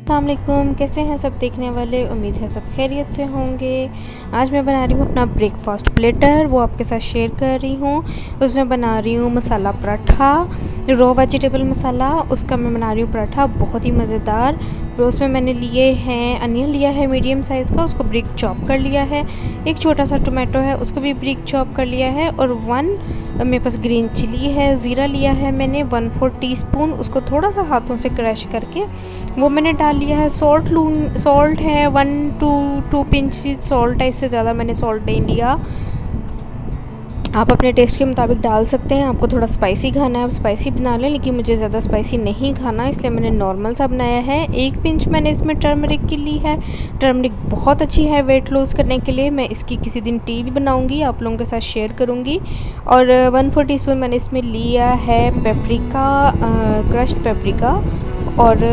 अस्सलाम वालेकुम। कैसे हैं सब देखने वाले? उम्मीद है सब खैरियत से होंगे। आज मैं बना रही हूँ अपना ब्रेकफास्ट प्लेटर, वो आपके साथ शेयर कर रही हूँ। उसमें बना रही हूँ मसाला पराठा, रॉ वेजिटेबल मसाला, उसका मैं बना रही हूँ पराठा बहुत ही मज़ेदार। तो उसमें मैंने लिए हैं अनियन लिया है मीडियम साइज़ का, उसको ब्रिक चॉप कर लिया है। एक छोटा सा टोमेटो है, उसको भी ब्रिक चॉप कर लिया है। और मेरे पास ग्रीन चिली है। ज़ीरा लिया है मैंने 1/4 टीस्पून, उसको थोड़ा सा हाथों से क्रश करके वो मैंने डाल लिया है। सॉल्ट है 1 to 2 पिंच सॉल्ट है, इससे ज़्यादा मैंने सॉल्ट नहीं लिया। आप अपने टेस्ट के मुताबिक डाल सकते हैं। आपको थोड़ा स्पाइसी खाना है आप स्पाइसी बना लें, लेकिन मुझे ज़्यादा स्पाइसी नहीं खाना, इसलिए मैंने नॉर्मल सा बनाया है। 1 पिंच मैंने इसमें टर्मरिक की ली है। टर्मरिक बहुत अच्छी है वेट लॉस करने के लिए। मैं इसकी किसी दिन टी भी बनाऊंगी, आप लोगों के साथ शेयर करूंगी। और 1/4 टीस्पून मैंने इसमें लिया है पेपरिका, क्रश्ड पेपरिका। और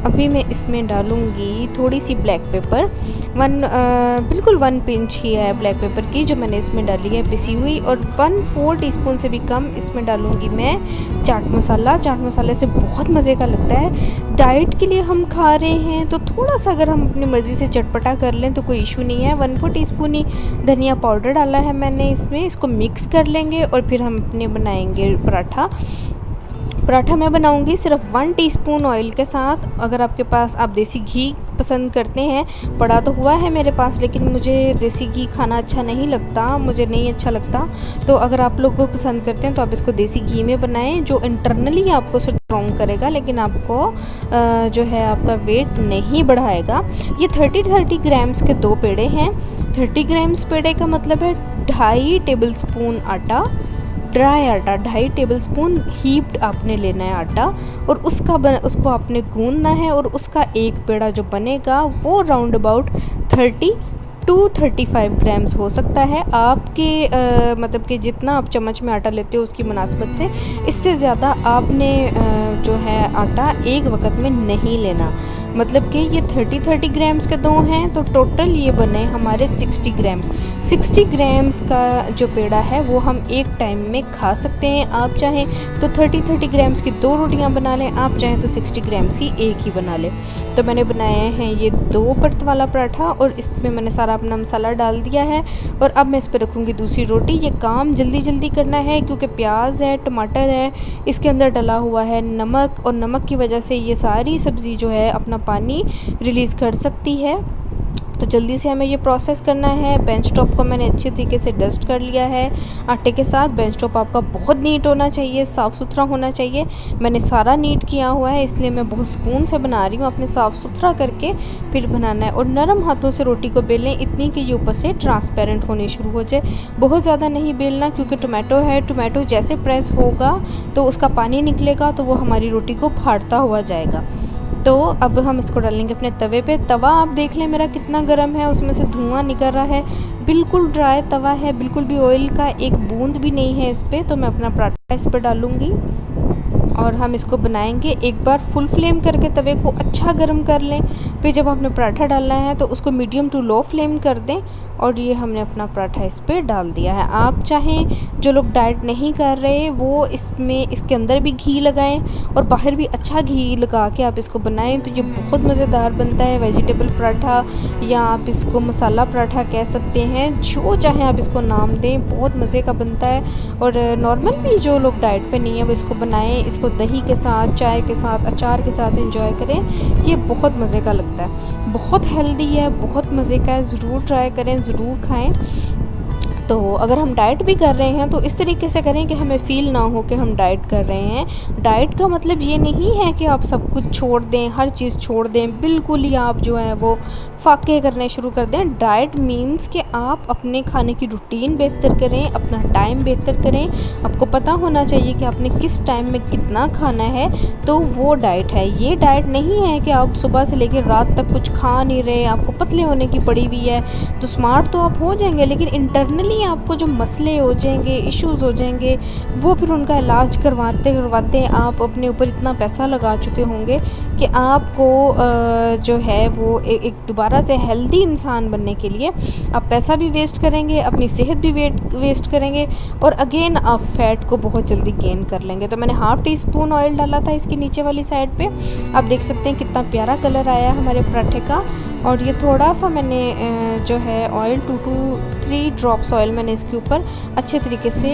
अभी मैं इसमें डालूँगी थोड़ी सी ब्लैक पेपर, बिल्कुल 1 पिंच ही है ब्लैक पेपर की जो मैंने इसमें डाली है पिसी हुई। और 1/4 टीस्पून से भी कम इसमें डालूँगी मैं चाट मसाला। चाट मसाले से बहुत मज़े का लगता है। डाइट के लिए हम खा रहे हैं तो थोड़ा सा अगर हम अपनी मर्ज़ी से चटपटा कर लें तो कोई इशू नहीं है। 1/4 टीस्पून ही धनिया पाउडर डाला है मैंने इसमें। इसको मिक्स कर लेंगे और फिर हम अपने बनाएंगे पराठा मैं बनाऊंगी सिर्फ 1 टीस्पून ऑयल के साथ। अगर आपके पास आप देसी घी पसंद करते हैं, पड़ा तो हुआ है मेरे पास, लेकिन मुझे देसी घी खाना अच्छा नहीं लगता, मुझे नहीं अच्छा लगता। तो अगर आप लोग को पसंद करते हैं तो आप इसको देसी घी में बनाएं, जो इंटरनली आपको स्ट्रॉन्ग करेगा, लेकिन आपको जो है आपका वेट नहीं बढ़ाएगा। ये 30 ग्राम्स के 2 पेड़े हैं। 30 ग्राम्स पेड़े का मतलब है 2.5 टेबल स्पून आटा, ड्राई आटा 2.5 टेबलस्पून हीप्ड आपने लेना है आटा। और उसको आपने गूंदना है। और उसका एक पेड़ा जो बनेगा वो राउंड अबाउट 30 to 35 ग्राम्स हो सकता है आपके मतलब कि जितना आप चम्मच में आटा लेते हो उसकी मुनासिबत से। इससे ज़्यादा आपने जो है आटा एक वक्त में नहीं लेना। मतलब कि ये 30 ग्राम्स के 2 हैं तो टोटल ये बने हमारे 60 ग्राम्स। 60 ग्राम्स का जो पेड़ा है वो हम एक टाइम में खा सकते हैं। आप चाहें तो 30 ग्राम्स की 2 रोटियां बना लें, आप चाहें तो 60 ग्राम्स की एक ही बना लें। तो मैंने बनाए हैं ये 2 परत वाला पराठा और इसमें मैंने सारा अपना मसाला डाल दिया है। और अब मैं इस पर रखूँगी दूसरी रोटी। ये काम जल्दी जल्दी करना है क्योंकि प्याज है, टमाटर है, इसके अंदर डला हुआ है नमक, और नमक की वजह से ये सारी सब्ज़ी जो है अपना पानी रिलीज़ कर सकती है। तो जल्दी से हमें ये प्रोसेस करना है। बेंच टॉप को मैंने अच्छे तरीके से डस्ट कर लिया है आटे के साथ। बेंच टॉप आपका बहुत नीट होना चाहिए, साफ़ सुथरा होना चाहिए। मैंने सारा नीट किया हुआ है, इसलिए मैं बहुत सुकून से बना रही हूँ। अपने साफ़ सुथरा करके फिर बनाना है। और नरम हाथों से रोटी को बेलें, इतनी कि ये ऊपर से ट्रांसपेरेंट होनी शुरू हो जाए। बहुत ज़्यादा नहीं बेलना क्योंकि टोमेटो है, टोमेटो जैसे प्रेस होगा तो उसका पानी निकलेगा तो वो हमारी रोटी को फाड़ता हुआ जाएगा। तो अब हम इसको डालेंगे अपने तवे पे। तवा आप देख लें मेरा कितना गर्म है, उसमें से धुआं निकल रहा है। बिल्कुल ड्राई तवा है, बिल्कुल भी ऑयल का एक बूंद भी नहीं है इस पर। तो मैं अपना पराठा इस पर डालूँगी और हम इसको बनाएंगे। एक बार फुल फ्लेम करके तवे को अच्छा गर्म कर लें, फिर जब आपने पराठा डालना है तो उसको मीडियम टू लो फ्लेम कर दें। और ये हमने अपना पराठा इस पर डाल दिया है। आप चाहें जो लोग डाइट नहीं कर रहे वो इसके अंदर भी घी लगाएं और बाहर भी अच्छा घी लगा के आप इसको बनाएं तो ये बहुत मज़ेदार बनता है। वेजिटेबल पराठा या आप इसको मसाला पराठा कह सकते हैं, जो चाहें आप इसको नाम दें, बहुत मज़े का बनता है। और नॉर्मल भी जो लोग डाइट पे नहीं है वो इसको बनाएं, इसको दही के साथ, चाय के साथ, अचार के साथ एंजॉय करें। ये बहुत मज़े का लगता है, बहुत हेल्दी है, बहुत मज़े का है। ज़रूर ट्राई करें, ज़रूर खाएं। तो अगर हम डाइट भी कर रहे हैं तो इस तरीके से करें कि हमें फ़ील ना हो कि हम डाइट कर रहे हैं। डाइट का मतलब ये नहीं है कि आप सब कुछ छोड़ दें, हर चीज़ छोड़ दें, बिल्कुल ही आप जो है वो फाके करने शुरू कर दें। डाइट मीन्स कि आप अपने खाने की रूटीन बेहतर करें, अपना टाइम बेहतर करें। आपको पता होना चाहिए कि आपने किस टाइम में कितना खाना है, तो वो डाइट है। ये डाइट नहीं है कि आप सुबह से लेकर रात तक कुछ खा नहीं रहे, आपको पतले होने की पड़ी हुई है। तो स्मार्ट तो आप हो जाएंगे, लेकिन इंटरनली ही आपको जो मसले हो जाएंगे, इश्यूज़ हो जाएंगे, वो फिर उनका इलाज करवाते करवाते आप अपने ऊपर इतना पैसा लगा चुके होंगे कि आपको जो है वो एक दोबारा से हेल्दी इंसान बनने के लिए आप पैसा भी वेस्ट करेंगे, अपनी सेहत भी वेस्ट करेंगे और अगेन आप फैट को बहुत जल्दी गेन कर लेंगे। तो मैंने हाफ़ टी स्पून ऑयल डाला था इसकी नीचे वाली साइड पे। आप देख सकते हैं कितना प्यारा कलर आया हमारे पराठे का। और ये थोड़ा सा मैंने जो है ऑयल 2 to 3 ड्रॉप्स ऑयल मैंने इसके ऊपर अच्छे तरीके से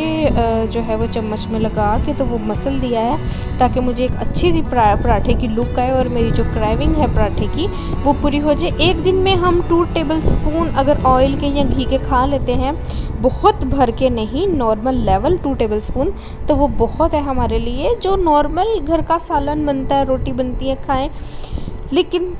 जो है वो चम्मच में लगा के तो वो मसल दिया है, ताकि मुझे एक अच्छी सी पराठे की लुक आए और मेरी जो क्राइविंग है पराठे की वो पूरी हो जाए। एक दिन में हम 2 टेबलस्पून अगर ऑयल के या घी के खा लेते हैं, बहुत भर के नहीं, नॉर्मल लेवल 2 टेबलस्पून, तो वो बहुत है हमारे लिए। जो नॉर्मल घर का सालन बनता है, रोटी बनती है, खाएं। लेकिन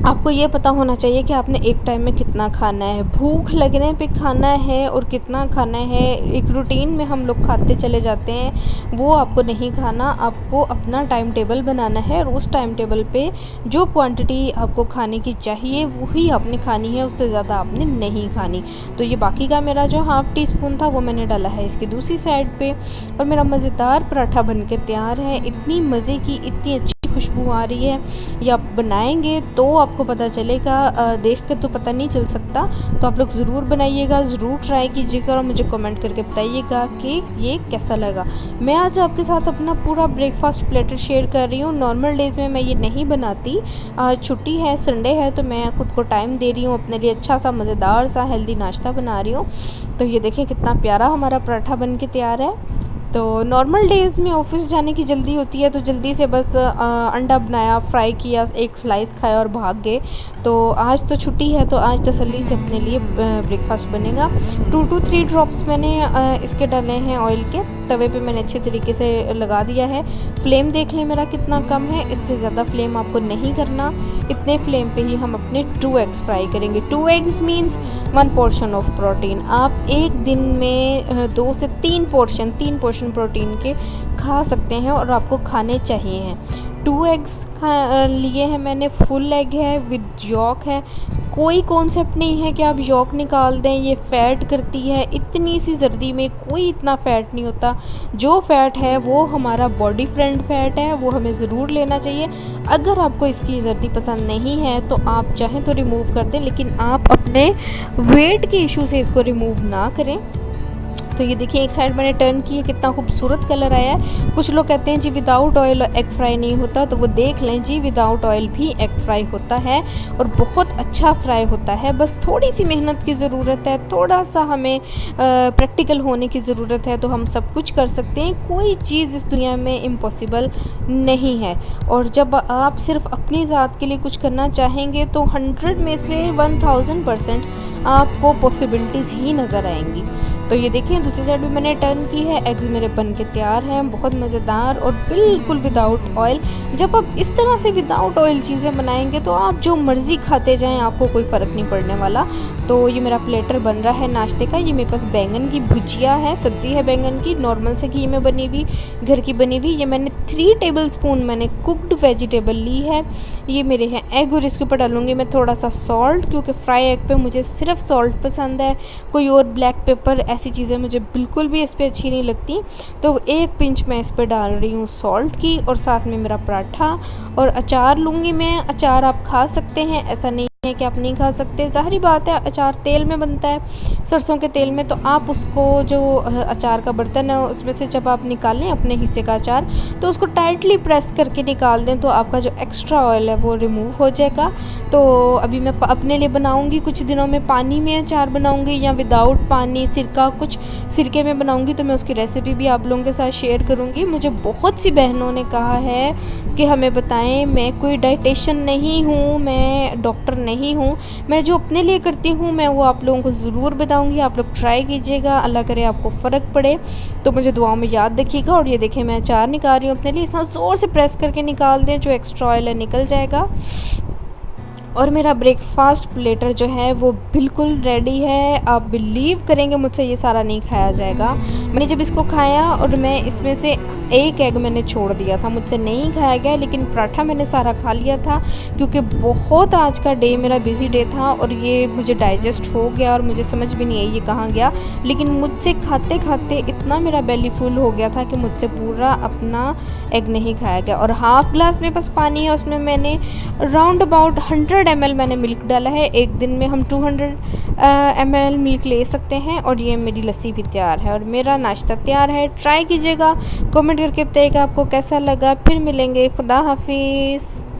आपको ये पता होना चाहिए कि आपने एक टाइम में कितना खाना है, भूख लगने पे खाना है और कितना खाना है। एक रूटीन में हम लोग खाते चले जाते हैं, वो आपको नहीं खाना। आपको अपना टाइम टेबल बनाना है और उस टाइम टेबल पे जो क्वांटिटी आपको खाने की चाहिए वही आपने खानी है, उससे ज़्यादा आपने नहीं खानी। तो ये बाकी का मेरा जो हाफ़ टी स्पून था वो मैंने डाला है इसकी दूसरी साइड पे और मेरा मज़ेदार पराठा बन के तैयार है। इतनी मज़े की, इतनी अच्छी खुशबू आ रही है। ये आप बनाएंगे तो आपको पता चलेगा, देख के तो पता नहीं चल सकता। तो आप लोग ज़रूर बनाइएगा, ज़रूर ट्राई कीजिएगा और मुझे कमेंट करके बताइएगा कि ये कैसा लगा। मैं आज आपके साथ अपना पूरा ब्रेकफास्ट प्लेटर शेयर कर रही हूँ। नॉर्मल डेज़ में मैं ये नहीं बनाती, आज छुट्टी है, संडे है, तो मैं खुद को टाइम दे रही हूँ, अपने लिए अच्छा सा मज़ेदार सा हेल्दी नाश्ता बना रही हूँ। तो ये देखें कितना प्यारा हमारा पराठा बन के तैयार है। तो नॉर्मल डेज़ में ऑफिस जाने की जल्दी होती है, तो जल्दी से बस अंडा बनाया, फ्राई किया, एक स्लाइस खाया और भाग गए। तो आज तो छुट्टी है, तो आज तसल्ली से अपने लिए ब्रेकफास्ट बनेगा। 2 to 3 ड्रॉप्स मैंने इसके डाले हैं ऑयल के। तवे पे मैंने अच्छे तरीके से लगा दिया है। फ्लेम देख लें मेरा कितना कम है, इससे ज़्यादा फ्लेम आपको नहीं करना। इतने फ्लेम पे ही हम अपने 2 एग्स फ्राई करेंगे। 2 eggs means 1 portion of protein. आप एक दिन में 2 से 3 पोर्शन प्रोटीन के खा सकते हैं और आपको खाने चाहिए हैं। 2 एग्स लिए हैं मैंने, फुल एग है विद यॉक है। कोई कॉन्सेप्ट नहीं है कि आप यॉक निकाल दें, ये फ़ैट करती है। इतनी सी जर्दी में कोई इतना फ़ैट नहीं होता। जो फ़ैट है वो हमारा बॉडी फ्रेंड फ़ैट है, वो हमें ज़रूर लेना चाहिए। अगर आपको इसकी जर्दी पसंद नहीं है तो आप चाहें तो रिमूव कर दें, लेकिन आप अपने वेट के इशू से इसको रिमूव ना करें। तो ये देखिए एक साइड मैंने टर्न की है, कितना खूबसूरत कलर आया है। कुछ लोग कहते हैं जी विदाउट ऑयल एग फ्राई नहीं होता, तो वो देख लें जी, विदाउट ऑयल भी एग फ्राई होता है और बहुत अच्छा फ्राई होता है। बस थोड़ी सी मेहनत की ज़रूरत है, थोड़ा सा हमें प्रैक्टिकल होने की ज़रूरत है, तो हम सब कुछ कर सकते हैं। कोई चीज़ इस दुनिया में इम्पॉसिबल नहीं है। और जब आप सिर्फ अपनी ज़ात के लिए कुछ करना चाहेंगे तो 100 में से 1000% आपको पॉसिबिलिटीज़ ही नज़र आएंगी। तो ये देखिए दूसरी साइड भी मैंने टर्न की है। एग्स मेरे बन के तैयार हैं, बहुत मज़ेदार और बिल्कुल विदाउट ऑयल। जब आप इस तरह से विदाउट ऑयल चीज़ें बनाएंगे तो आप जो मर्ज़ी खाते जाएं, आपको कोई फ़र्क नहीं पड़ने वाला। तो ये मेरा प्लेटर बन रहा है नाश्ते का। ये मेरे पास बैंगन की भुजिया है, सब्ज़ी है बैंगन की, नॉर्मल से घी में बनी हुई, घर की बनी हुई। ये मैंने 3 टेबलस्पून मैंने कुकड वेजिटेबल ली है। ये मेरे हैं एग और इसके ऊपर डालूँगी मैं थोड़ा सा सॉल्ट, क्योंकि फ्राई एग पे मुझे सिर्फ सॉल्ट पसंद है। कोई और ब्लैक पेपर ऐसी चीज़ें मुझे बिल्कुल भी इस पर अच्छी नहीं लगती। तो 1 पिंच मैं इस पर डाल रही हूँ सॉल्ट की, और साथ में मेरा पराठा और अचार लूँगी मैं। अचार आप खा सकते हैं, ऐसा नहीं है कि आप नहीं खा सकते। ज़ाहिरी बात है अचार तेल में बनता है, सरसों के तेल में, तो आप उसको जो अचार का बर्तन है उसमें से जब आप निकालें अपने हिस्से का अचार, तो उसको टाइटली प्रेस करके निकाल दें, तो आपका जो एक्स्ट्रा ऑयल है वो रिमूव हो जाएगा। तो अभी मैं अपने लिए बनाऊंगी, कुछ दिनों में पानी में अचार बनाऊंगी या विदाउट पानी सिरका, कुछ सिरके में बनाऊंगी, तो मैं उसकी रेसिपी भी आप लोगों के साथ शेयर करूंगी। मुझे बहुत सी बहनों ने कहा है कि हमें बताएं। मैं कोई डाइटिशियन नहीं हूँ, मैं डॉक्टर नहीं हूँ, मैं जो अपने लिए करती हूँ मैं वो आप लोगों को ज़रूर बताऊँगी। आप लोग ट्राई कीजिएगा, अल्लाह करे आपको फ़र्क पड़े तो मुझे दुआओं में याद रखिएगा। और ये देखें मैं अचार निकाल रही हूँ अपने लिए, इतना ज़ोर से प्रेस करके निकाल दें, जो एक्स्ट्रा ऑयल है निकल जाएगा। और मेरा ब्रेकफास्ट प्लेटर जो है वो बिल्कुल रेडी है। आप बिलीव करेंगे मुझसे ये सारा नहीं खाया जाएगा। मैंने जब इसको खाया और मैं इसमें से एक एग मैंने छोड़ दिया था, मुझसे नहीं खाया गया, लेकिन पराठा मैंने सारा खा लिया था क्योंकि बहुत आज का डे मेरा बिज़ी डे था और ये मुझे डाइजेस्ट हो गया और मुझे समझ भी नहीं आई ये कहाँ गया। लेकिन मुझसे खाते खाते इतना मेरा बेली फुल हो गया था कि मुझसे पूरा अपना एग नहीं खाया गया। और हाफ़ ग्लास में बस पानी है, उसमें मैंने राउंड अबाउट 100 ml मैंने मिल्क डाला है। एक दिन में हम 200 ml मिल्क ले सकते हैं। और ये मेरी लस्सी भी तैयार है और मेरा नाश्ता तैयार है। ट्राई कीजिएगा, कमेंट करके बताइएगा आपको कैसा लगा। फिर मिलेंगे, खुदा हाफिज़।